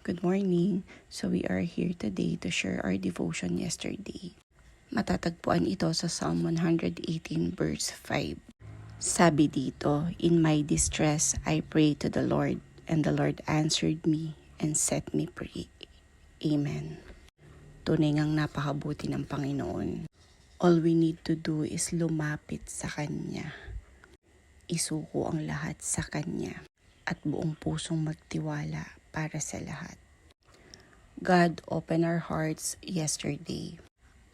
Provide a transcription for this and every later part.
Good morning. So we are here today to share our devotion yesterday. Matatagpuan ito sa Psalm 118 verse 5. Sabi dito, "In my distress I prayed to the Lord, and the Lord answered me and set me free." Amen. Tunay ngang napakabuti ng Panginoon. All we need to do is lumapit sa Kanya. Isuko ang lahat sa Kanya at buong pusong magtiwala para sa lahat. God opened our hearts yesterday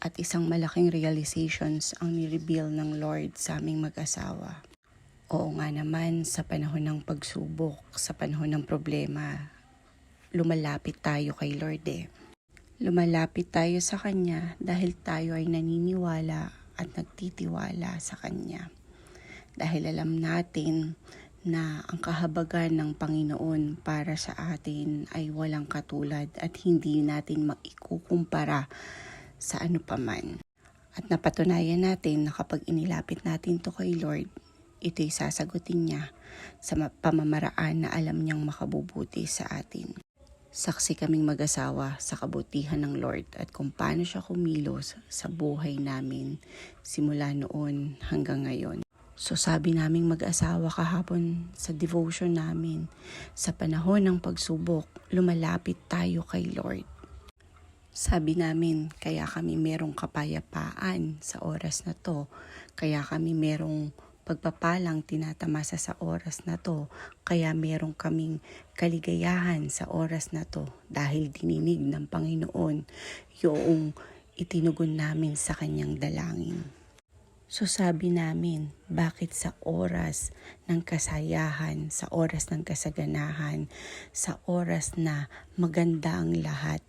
at isang malaking realizations ang ni-reveal ng Lord sa aming mag-asawa. Oo nga naman, sa panahon ng pagsubok, sa panahon ng problema, lumalapit tayo kay Lord Lumalapit tayo sa Kanya dahil tayo ay naniniwala at nagtitiwala sa Kanya. Dahil alam natin na ang kahabagan ng Panginoon para sa atin ay walang katulad at hindi natin maikukumpara sa ano paman. At napatunayan natin na kapag inilapit natin to kay Lord, ito'y sasagutin niya sa pamamaraan na alam niyang makabubuti sa atin. Saksi kaming mag-asawa sa kabutihan ng Lord at kung paano siya kumilos sa buhay namin simula noon hanggang ngayon. So sabi naming mag-asawa kahapon sa devotion namin, sa panahon ng pagsubok, lumalapit tayo kay Lord. Sabi namin, kaya kami merong kapayapaan sa oras na to, kaya kami merong pagpapalang tinatamasa sa oras na to, kaya merong kaming kaligayahan sa oras na to dahil dininig ng Panginoon yung itinugon namin sa Kanyang dalangin. So sabi namin, bakit sa oras ng kasayahan, sa oras ng kasaganahan, sa oras na maganda ang lahat,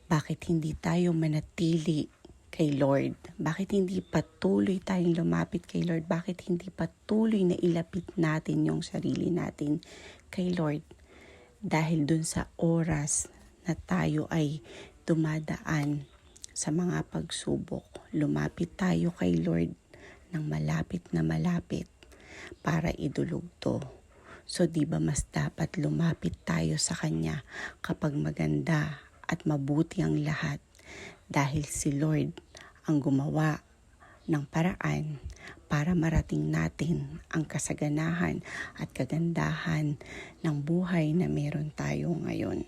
bakit hindi tayo manatili kay Lord? Bakit hindi patuloy tayong lumapit kay Lord? Bakit hindi patuloy na ilapit natin yung sarili natin kay Lord? Dahil dun sa oras na tayo ay dumadaan sa mga pagsubok, lumapit tayo kay Lord ng malapit na malapit para idulog to. So di ba mas dapat lumapit tayo sa Kanya kapag maganda at mabuti ang lahat dahil si Lord ang gumawa ng paraan para marating natin ang kasaganahan at kagandahan ng buhay na meron tayo ngayon.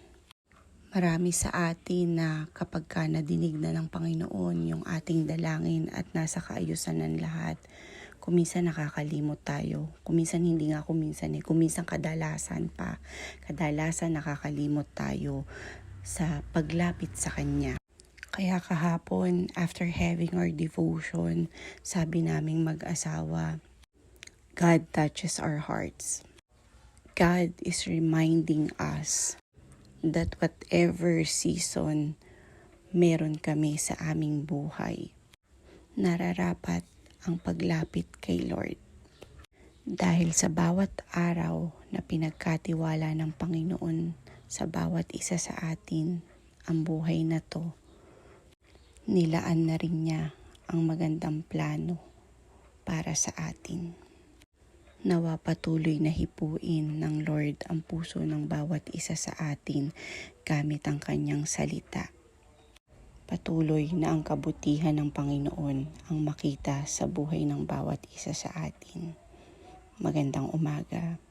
Marami sa atin na kapag ka nadinig na ng Panginoon yung ating dalangin at nasa kaayusan ng lahat, kuminsan nakakalimot tayo. Kuminsan hindi nga kuminsan kuminsan kadalasan nakakalimot tayo sa paglapit sa Kanya. Kaya kahapon, after having our devotion, sabi naming mag-asawa, God touches our hearts. God is reminding us that whatever season meron kami sa aming buhay, nararapat ang paglapit kay Lord. Dahil sa bawat araw na pinagkatiwala ng Panginoon sa bawat isa sa atin, ang buhay na to, nilaan na rin niya ang magandang plano para sa atin. Nawa patuloy na hipuin ng Lord ang puso ng bawat isa sa atin gamit ang Kanyang salita. Patuloy na ang kabutihan ng Panginoon ang makita sa buhay ng bawat isa sa atin. Magandang umaga.